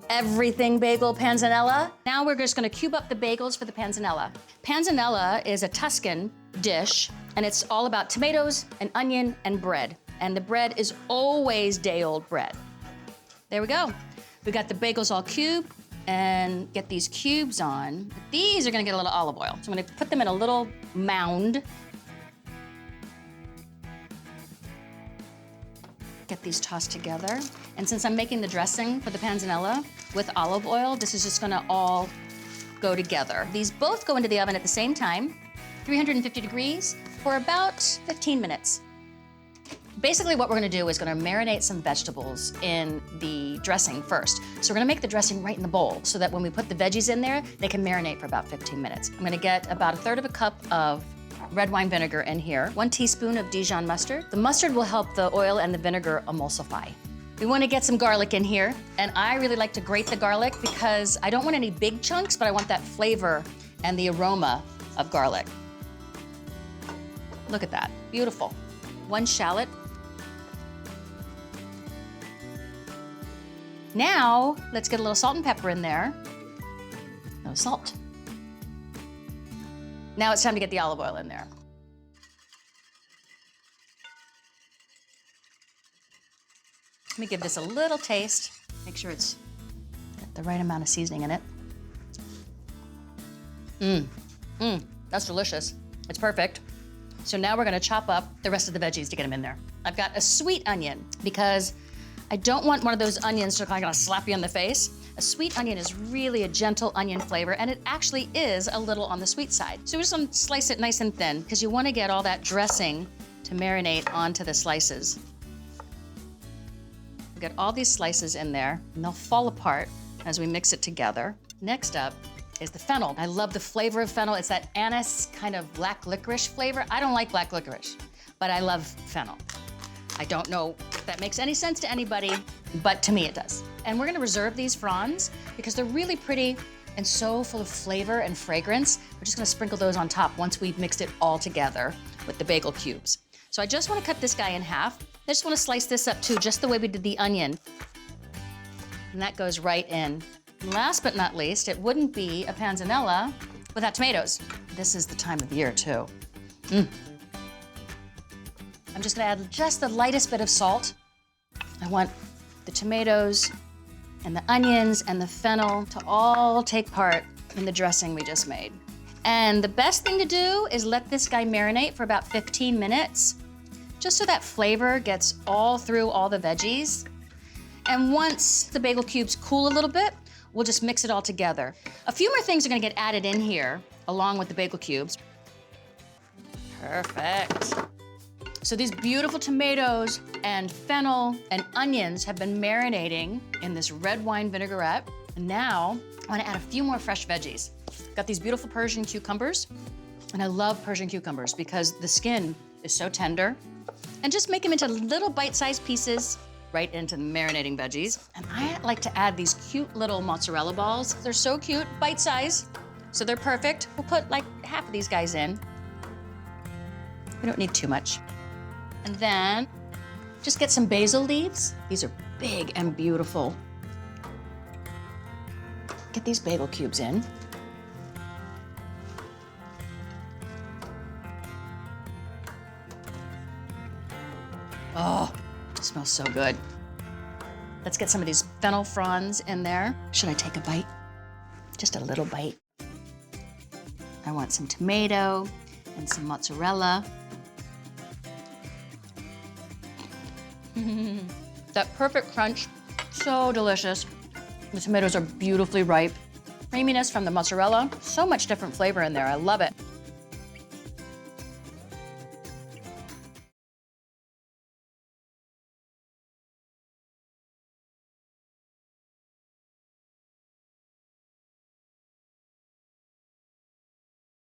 everything bagel panzanella. Now we're just gonna cube up the bagels for the panzanella. Panzanella is a Tuscan dish, and it's all about tomatoes and onion and bread. And the bread is always day-old bread. There we go. We got the bagels all cubed, and get these cubes on. These are gonna get a little olive oil. So I'm gonna put them in a little mound. Get these tossed together. And since I'm making the dressing for the panzanella with olive oil, this is just gonna all go together. These both go into the oven at the same time, 350 degrees, for about 15 minutes. Basically what we're gonna do is gonna marinate some vegetables in the dressing first. So we're gonna make the dressing right in the bowl so that when we put the veggies in there, they can marinate for about 15 minutes. I'm gonna get about 1/3 of a cup of red wine vinegar in here, 1 teaspoon of Dijon mustard. The mustard will help the oil and the vinegar emulsify. We wanna get some garlic in here, and I really like to grate the garlic because I don't want any big chunks, but I want that flavor and the aroma of garlic. Look at that, beautiful. 1 shallot. Now, let's get a little salt and pepper in there. No salt. Now it's time to get the olive oil in there. Let me give this a little taste. Make sure it's got the right amount of seasoning in it. That's delicious. It's perfect. So now we're gonna chop up the rest of the veggies to get them in there. I've got a sweet onion because I don't want one of those onions to kind of slap you in the face. A sweet onion is really a gentle onion flavor, and it actually is a little on the sweet side. So we're just gonna slice it nice and thin because you wanna get all that dressing to marinate onto the slices. We've got all these slices in there, and they'll fall apart as we mix it together. Next up is the fennel. I love the flavor of fennel. It's that anise kind of black licorice flavor. I don't like black licorice, but I love fennel. I don't know if that makes any sense to anybody, but to me it does. And we're gonna reserve these fronds because they're really pretty and so full of flavor and fragrance. We're just gonna sprinkle those on top once we've mixed it all together with the bagel cubes. So I just wanna cut this guy in half. I just wanna slice this up too, just the way we did the onion. And that goes right in. And last but not least, it wouldn't be a panzanella without tomatoes. This is the time of year too. I'm just gonna add just the lightest bit of salt. I want the tomatoes and the onions and the fennel to all take part in the dressing we just made. And the best thing to do is let this guy marinate for about 15 minutes, just so that flavor gets all through all the veggies. And once the bagel cubes cool a little bit, we'll just mix it all together. A few more things are gonna get added in here along with the bagel cubes. Perfect. So these beautiful tomatoes and fennel and onions have been marinating in this red wine vinaigrette. And now I wanna add a few more fresh veggies. Got these beautiful Persian cucumbers. And I love Persian cucumbers because the skin is so tender. And just make them into little bite-sized pieces right into the marinating veggies. And I like to add these cute little mozzarella balls. They're so cute, bite-sized, so they're perfect. We'll put like half of these guys in. We don't need too much. And then just get some basil leaves. These are big and beautiful. Get these bagel cubes in. Oh, it smells so good. Let's get some of these fennel fronds in there. Should I take a bite? Just a little bite. I want some tomato and some mozzarella. That perfect crunch, so delicious. The tomatoes are beautifully ripe. Creaminess from the mozzarella, so much different flavor in there, I love it.